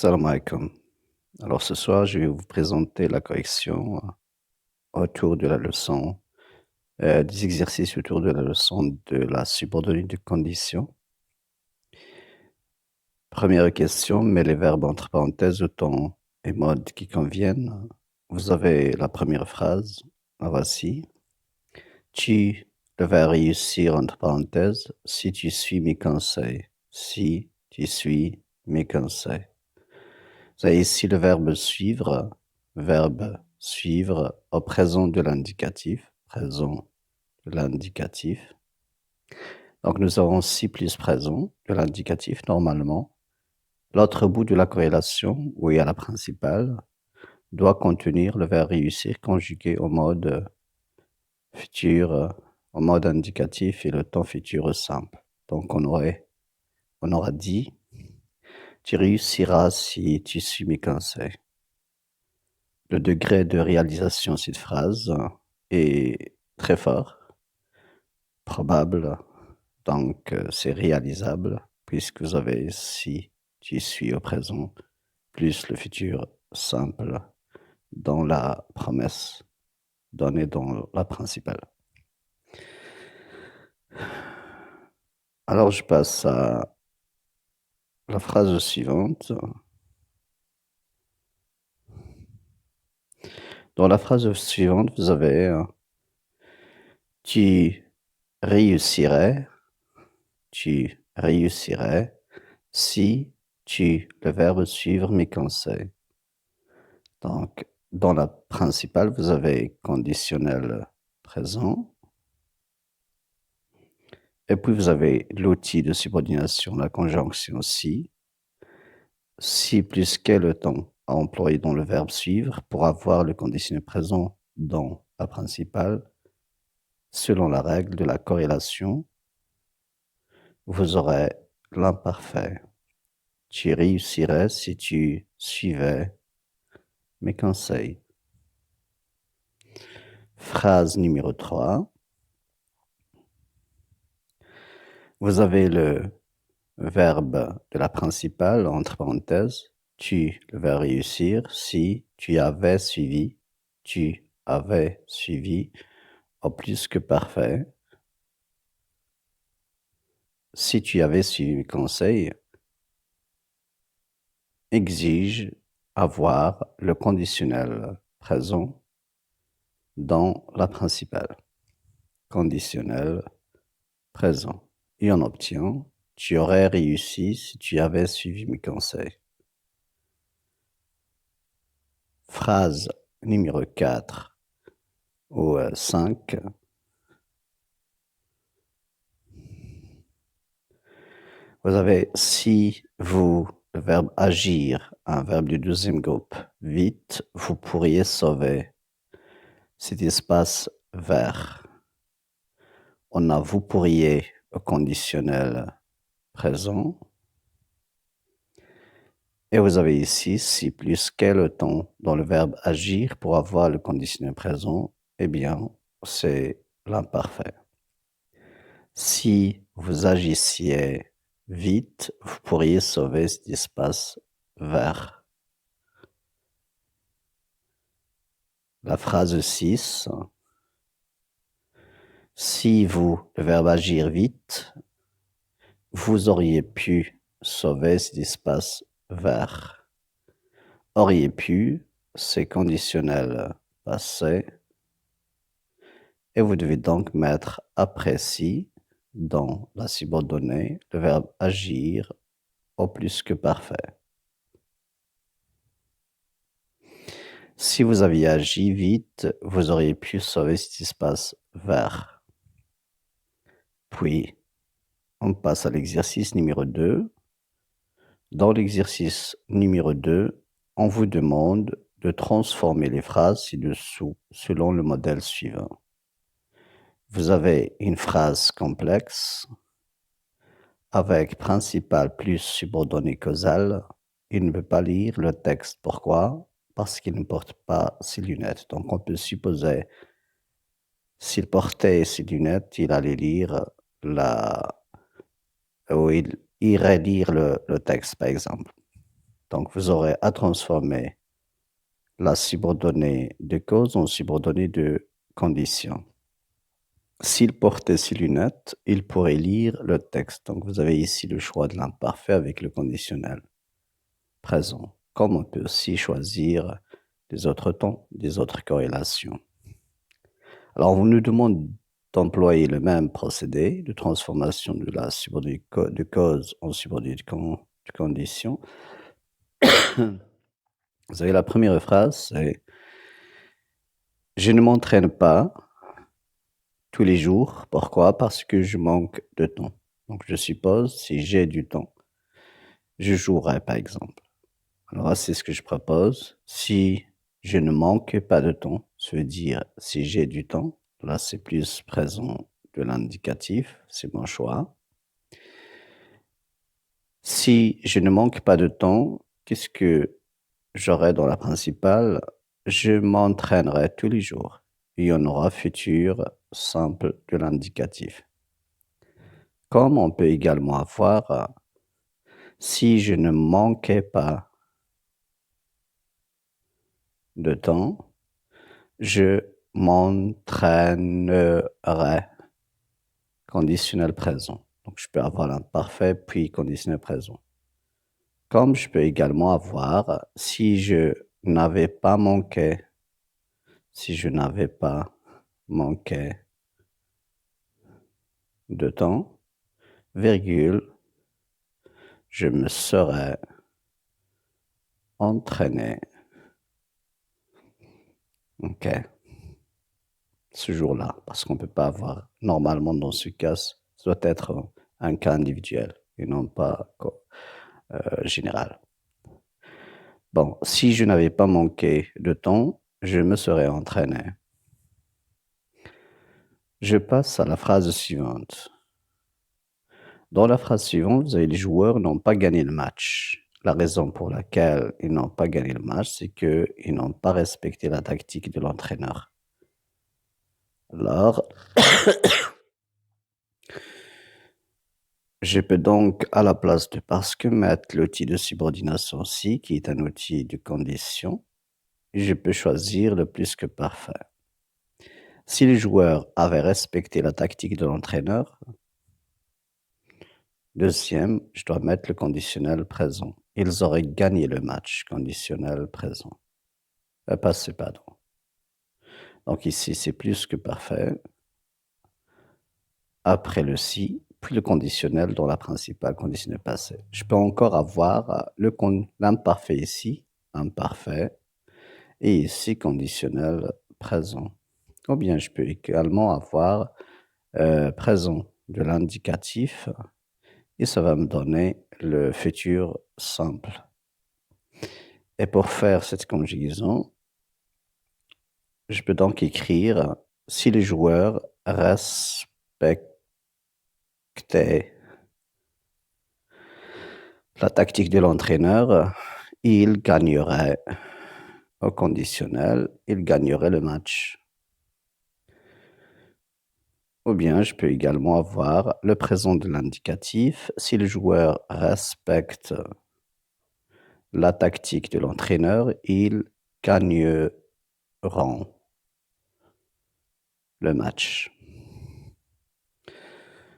Salam alaikum. Alors ce soir, je vais vous présenter la correction autour de la leçon, des exercices autour de la leçon de la subordonnée de condition. Première question, mets les verbes entre parenthèses au temps et mode qui conviennent. Vous avez la première phrase, la voici. Tu devrais réussir entre parenthèses si tu suis mes conseils. Si tu suis mes conseils. Vous avez ici le verbe suivre au présent de l'indicatif, présent de l'indicatif. Donc nous aurons si plus présent de l'indicatif normalement. L'autre bout de la corrélation, où il y a la principale, doit contenir le verbe réussir conjugué au mode futur, au mode indicatif et le temps futur simple. Donc on aura dit, tu réussiras si tu suis mes conseils. Le degré de réalisation de cette phrase est très fort, probable, donc c'est réalisable, puisque vous avez si tu suis au présent, plus le futur simple dans la promesse donnée dans la principale. Alors je passe à la phrase suivante. Dans la phrase suivante, vous avez tu réussirais si le verbe suivre mes conseils. Donc, dans la principale, vous avez conditionnel présent. Et puis, vous avez l'outil de subordination, la conjonction si. Si plus quel temps à employer dans le verbe suivre pour avoir le conditionnel présent dans la principale. Selon la règle de la corrélation, vous aurez l'imparfait. Tu réussirais si tu suivais mes conseils. Phrase numéro 3. Vous avez le verbe de la principale, entre parenthèses, tu, le verbe réussir, si tu avais suivi, au plus que parfait. Si tu avais suivi mes conseils, exige avoir le conditionnel présent dans la principale. Conditionnel présent. Et on obtient, tu aurais réussi si tu avais suivi mes conseils. Phrase numéro 4 ou 5. Vous avez si vous, le verbe agir, un verbe du deuxième groupe, vite, vous pourriez sauver cet espace vert. On a vous pourriez au conditionnel présent. Et vous avez ici si plus quel temps dans le verbe agir pour avoir le conditionnel présent. Eh bien, c'est l'imparfait. Si vous agissiez vite, vous pourriez sauver cet espace vert. La phrase 6. Si vous, le verbe agir vite, vous auriez pu sauver cet espace vert. Auriez pu, c'est conditionnel passé. Et vous devez donc mettre après si dans la subordonnée le verbe agir au plus que parfait. Si vous aviez agi vite, vous auriez pu sauver cet espace vert. Puis, on passe à l'exercice numéro 2. Dans l'exercice numéro 2, on vous demande de transformer les phrases ci-dessous selon le modèle suivant. Vous avez une phrase complexe avec principal plus subordonné causal. Il ne peut pas lire le texte. Pourquoi? Parce qu'il ne porte pas ses lunettes. Donc on peut supposer, s'il portait ses lunettes, il allait lire ou il irait lire le texte, par exemple. Donc, vous aurez à transformer la subordonnée de cause en subordonnée de condition. S'il portait ses lunettes, il pourrait lire le texte. Donc, vous avez ici le choix de l'imparfait avec le conditionnel présent. Comme on peut aussi choisir des autres temps, des autres corrélations. Alors, on nous demande d'employer le même procédé de transformation de la subordonnée de cause en subordonnée de condition. Vous avez la première phrase, c'est « Je ne m'entraîne pas tous les jours. Pourquoi? Parce que je manque de temps. » Donc, je suppose, si j'ai du temps, je jouerai, par exemple. Alors, c'est ce que je propose. Si je ne manque pas de temps, ça veut dire si j'ai du temps. Là, c'est plus présent de l'indicatif, c'est mon choix. Si je ne manque pas de temps, qu'est-ce que j'aurai dans la principale? Je m'entraînerai tous les jours. Il y en aura futur simple de l'indicatif. Comme on peut également avoir si je ne manquais pas de temps, je m'entraînerai. Conditionnel présent. Donc, je peux avoir l'imparfait puis conditionnel présent. Comme je peux également avoir si je n'avais pas manqué, si je n'avais pas manqué de temps, virgule, je me serais entraîné. OK. Ce jour-là, parce qu'on ne peut pas avoir, normalement dans ce cas, ça doit être un cas individuel et non pas général. Bon, si je n'avais pas manqué de temps, je me serais entraîné. Je passe à la phrase suivante. Dans la phrase suivante, vous avez les joueurs n'ont pas gagné le match. La raison pour laquelle ils n'ont pas gagné le match, c'est qu'ils n'ont pas respecté la tactique de l'entraîneur. Alors, je peux donc, à la place de parce que, mettre l'outil de subordination si, qui est un outil de condition. Je peux choisir le plus que parfait. Si les joueurs avaient respecté la tactique de l'entraîneur, deuxième, je dois mettre le conditionnel présent. Ils auraient gagné le match, conditionnel présent. Passé, pardon. Donc ici, c'est plus que parfait. Après le si, puis le conditionnel dans la principale, conditionnel passé. Je peux encore avoir l'imparfait ici, imparfait, et ici, conditionnel présent. Ou bien, je peux également avoir présent de l'indicatif, et ça va me donner le futur simple. Et pour faire cette conjugaison, je peux donc écrire si les joueurs respectaient la tactique de l'entraîneur, ils gagneraient au conditionnel, ils gagneraient le match. Ou bien, je peux également avoir le présent de l'indicatif. Si les joueurs respectent la tactique de l'entraîneur, ils gagneront le match.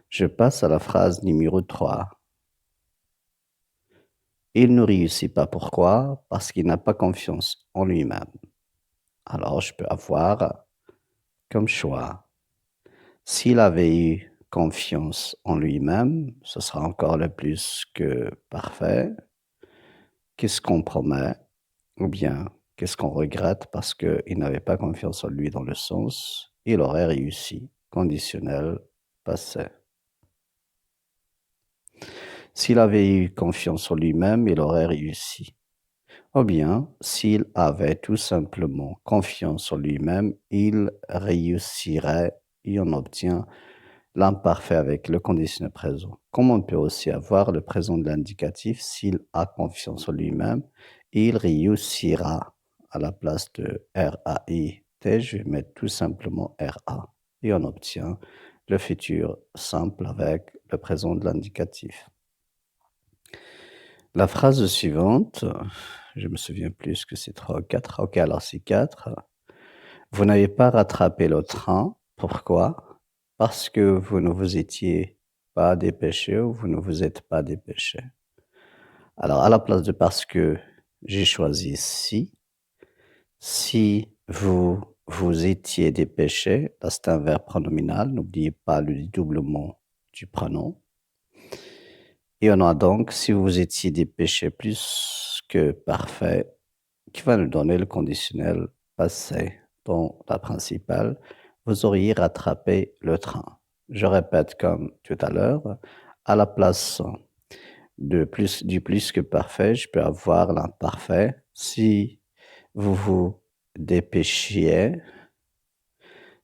Je passe à la phrase numéro 3. Il ne réussit pas. Pourquoi? Parce qu'il n'a pas confiance en lui-même. Alors, je peux avoir comme choix, s'il avait eu confiance en lui-même, ce sera encore le plus que parfait. Qu'est-ce qu'on promet? Ou bien, qu'est-ce qu'on regrette parce qu'il n'avait pas confiance en lui dans le sens, il aurait réussi. Conditionnel passé. S'il avait eu confiance en lui-même, il aurait réussi. Ou bien, s'il avait tout simplement confiance en lui-même, il réussirait et on obtient l'imparfait avec le conditionnel présent. Comme on peut aussi avoir le présent de l'indicatif, s'il a confiance en lui-même, il réussira. À la place de R-A-I-T, je vais mettre tout simplement R-A. Et on obtient le futur simple avec le présent de l'indicatif. La phrase suivante, je me souviens plus que c'est 3 ou 4. OK, alors c'est 4. Vous n'avez pas rattrapé le train. Pourquoi? Parce que vous ne vous étiez pas dépêché ou vous ne vous êtes pas dépêché. Alors, à la place de parce que, j'ai choisi si. Si vous vous étiez dépêché, là c'est un verbe pronominal, n'oubliez pas le dédoublement du prénom. Et on a donc si vous étiez dépêché plus que parfait, qui va nous donner le conditionnel passé dans la principale. Vous auriez rattrapé le train. Je répète comme tout à l'heure, à la place du plus que parfait, je peux avoir l'imparfait. Si vous vous dépêchiez,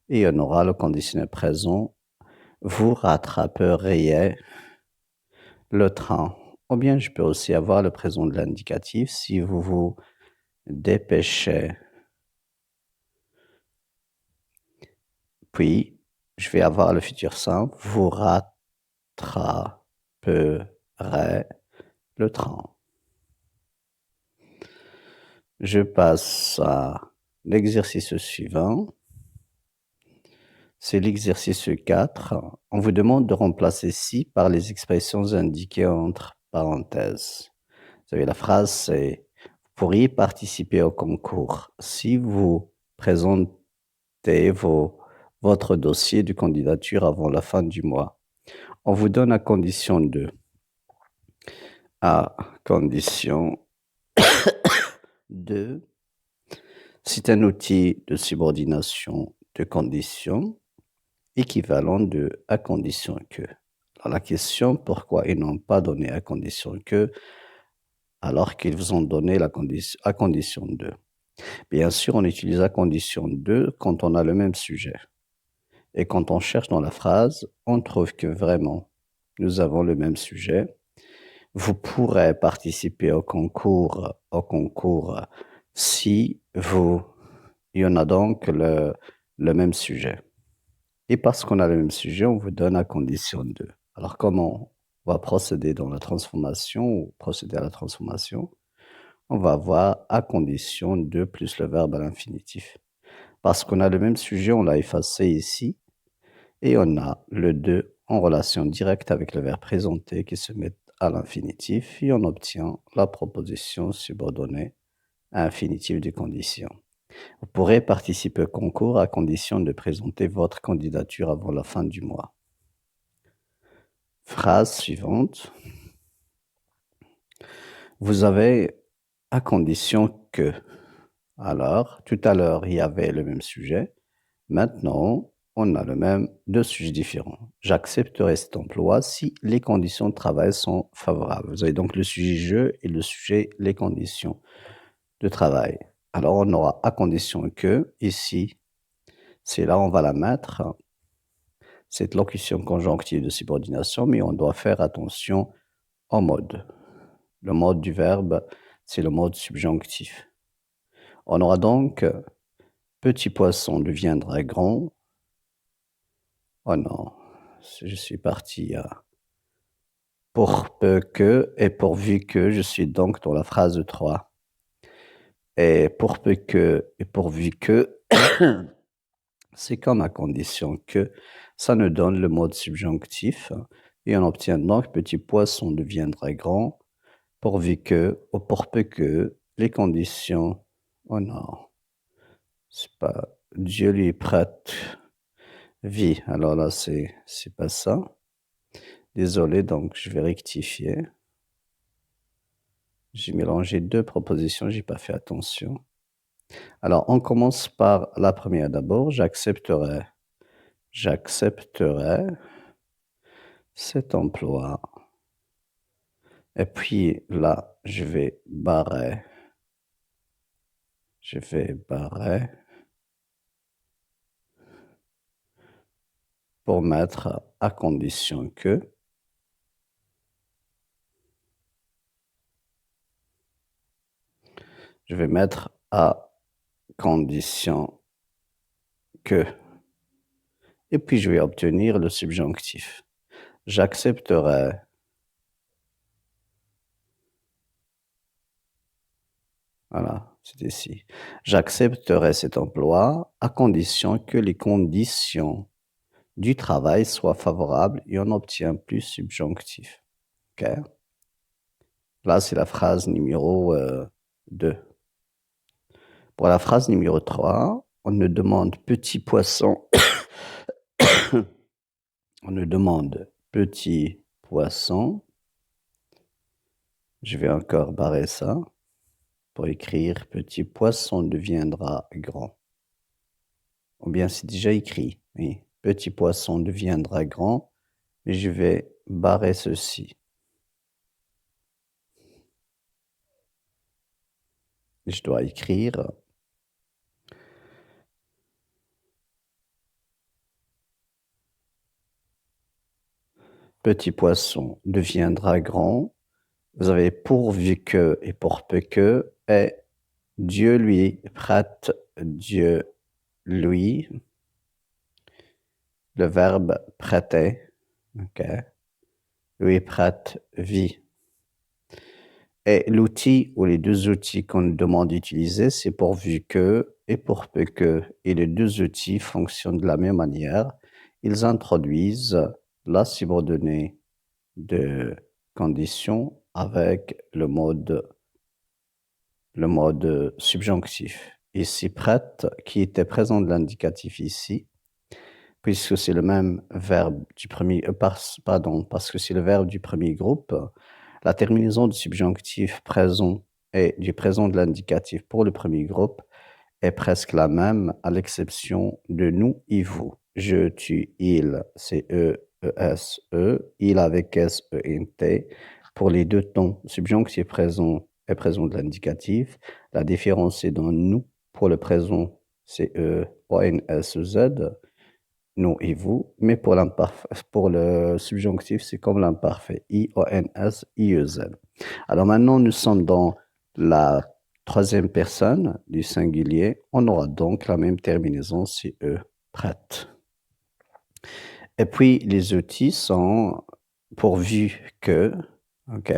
et on aura le conditionnel présent, vous rattraperiez le train. Ou bien je peux aussi avoir le présent de l'indicatif. Si vous vous dépêchez, puis je vais avoir le futur simple, vous rattraperez le train. Je passe à l'exercice suivant. C'est l'exercice 4. On vous demande de remplacer si par les expressions indiquées entre parenthèses. Vous savez, la phrase c'est vous pourriez participer au concours si vous présentez votre dossier de candidature avant la fin du mois. On vous donne à condition de, c'est un outil de subordination de conditions équivalent de à condition que. Alors la question, pourquoi ils n'ont pas donné à condition que, alors qu'ils vous ont donné à condition de. Bien sûr, on utilise à condition de quand on a le même sujet. Et quand on cherche dans la phrase, on trouve que vraiment, nous avons le même sujet. Vous pourrez participer au concours si vous, il y en a donc le même sujet. Et parce qu'on a le même sujet, on vous donne à condition de. Alors, comment on va procéder dans la transformation ou procéder à la transformation? On va avoir à condition de plus le verbe à l'infinitif. Parce qu'on a le même sujet, on l'a effacé ici et on a le de en relation directe avec le verbe présenté qui se met à l'infinitif et on obtient la proposition subordonnée à infinitif de condition. Vous pourrez participer au concours à condition de présenter votre candidature avant la fin du mois. Phrase suivante. Vous avez à condition que. Alors, tout à l'heure, il y avait le même sujet. Maintenant, on a le même deux sujets différents. J'accepterai cet emploi si les conditions de travail sont favorables. Vous avez donc le sujet je et le sujet les conditions de travail. Alors, on aura à condition que, ici, c'est là on va la mettre, cette locution conjonctive de subordination, mais on doit faire attention au mode. Le mode du verbe, c'est le mode subjonctif. On aura donc petit poisson deviendra grand. Oh non, je suis parti à pour peu que et pourvu que, je suis donc dans la phrase 3. Et pour peu que et pourvu que, c'est comme à condition que, ça nous donne le mode subjonctif et on obtient donc petit poisson deviendra grand, pourvu que ou pour peu que les conditions. Oh non, c'est pas Dieu lui prête vie. Alors là, c'est pas ça. Désolé, donc je vais rectifier. J'ai mélangé 2 propositions, j'ai pas fait attention. Alors, on commence par la première d'abord. J'accepterai cet emploi. Et puis là, je vais barrer pour mettre à condition que. Je vais mettre à condition que. Et puis je vais obtenir le subjonctif. J'accepterai Voilà, c'est ici. J'accepterai cet emploi à condition que les conditions du travail soient favorables et on obtient plus subjonctif. OK? Là, c'est la phrase numéro 2. Pour la phrase numéro 3, on nous demande petit poisson. On nous demande petit poisson. Je vais encore barrer ça pour écrire petit poisson deviendra grand. Ou bien c'est déjà écrit, oui. Petit poisson deviendra grand, mais je vais barrer ceci. Je dois écrire petit poisson deviendra grand. Vous avez pourvu que et pour peu que et Dieu lui prête, Dieu lui, le verbe prêter, ok, lui prête vie. Et l'outil ou les deux outils qu'on nous demande d'utiliser, c'est pourvu que et pour peu que. Et les deux outils fonctionnent de la même manière. Ils introduisent la subordonnée de condition avec le mode subjonctif. Ici, prête, qui était présent de l'indicatif ici, puisque c'est le même verbe du premier, pardon, parce que c'est le verbe du premier groupe, la terminaison du subjonctif présent et du présent de l'indicatif pour le premier groupe est presque la même, à l'exception de nous et vous. Je, tu, il, c'est E, E, S, E, il avec S, E, N, T. Pour les deux temps, subjonctif présent et présent de l'indicatif. La différence est dans nous. Pour le présent, c'est E, O, N, S, E, Z, nous et vous. Mais pour le subjonctif, c'est comme l'imparfait, I, O, N, S, I, E, Z. Alors maintenant, nous sommes dans la troisième personne du singulier. On aura donc la même terminaison, c'est E, prête. Et puis, les outils sont pourvu que, ok,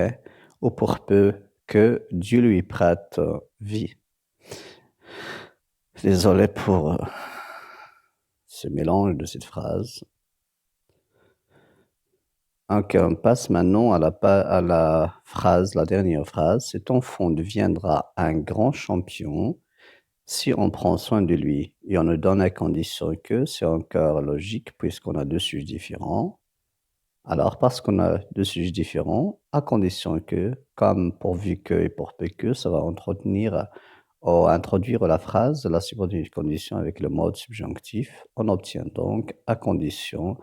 ou pour peu que Dieu lui prête vie. Désolé pour ce mélange de cette phrase. Ok, on passe maintenant à la phrase, la dernière phrase. Cet enfant deviendra un grand champion si on prend soin de lui et on ne donne à condition que, c'est encore logique puisqu'on a deux sujets différents. Alors, parce qu'on a deux sujets différents, à condition que, comme pourvu que et pour peu que, ça va introduire la phrase, la subordonnée de condition avec le mode subjonctif. On obtient donc à condition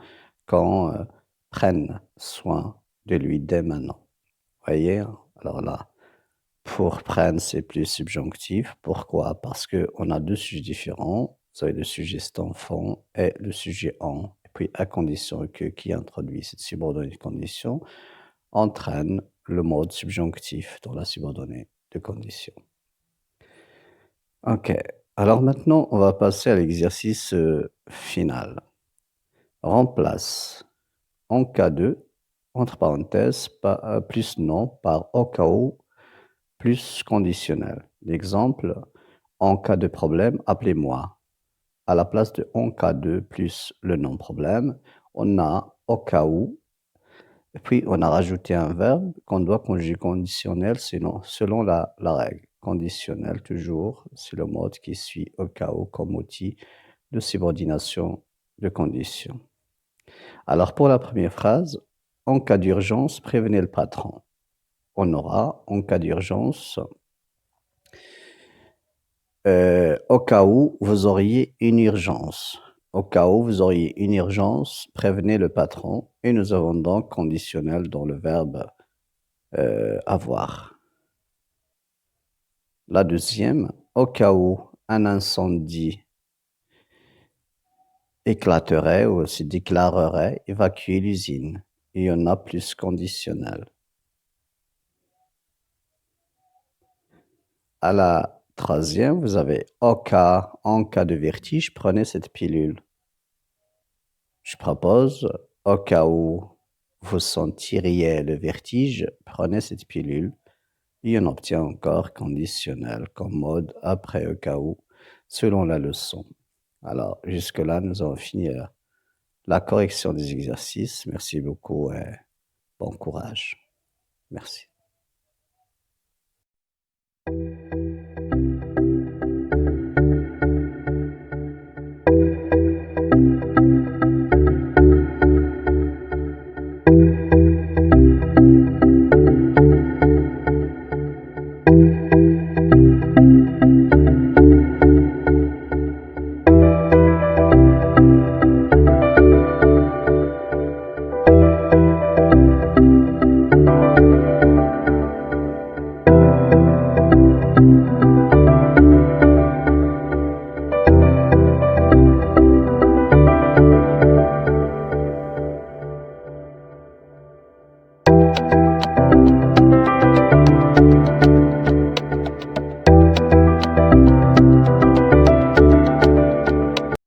qu'on prenne soin de lui dès maintenant. Voyez? Alors là, pour prendre, c'est plus subjonctif. Pourquoi? Parce qu'on a deux sujets différents. Vous avez le sujet cet enfant et le sujet en. Et puis, à condition que qui introduit cette subordonnée de condition entraîne le mode subjonctif dans la subordonnée de condition. OK. Alors maintenant, on va passer à l'exercice final. Remplace en cas de, entre parenthèses, plus non par au cas où plus conditionnel. L'exemple, en cas de problème, appelez-moi. À la place de en cas de plus le non-problème, on a au cas où, et puis on a rajouté un verbe qu'on doit conjuguer conditionnel sinon, selon la règle. Conditionnel, toujours, c'est le mode qui suit au cas où comme outil de subordination de condition. Alors pour la première phrase, en cas d'urgence, prévenez le patron. On aura, en cas d'urgence, au cas où vous auriez une urgence. Au cas où vous auriez une urgence, prévenez le patron. Et nous avons donc conditionnel dans le verbe avoir. La deuxième, au cas où un incendie éclaterait ou se déclarerait, évacuer l'usine. Il y en a plus conditionnel. À la troisième, vous avez en cas de vertige, prenez cette pilule. Je propose, au cas où vous sentiriez le vertige, prenez cette pilule. et on obtient encore conditionnel comme mode après au cas où, selon la leçon. Alors, jusque-là, nous avons fini la correction des exercices. Merci beaucoup et bon courage. Merci.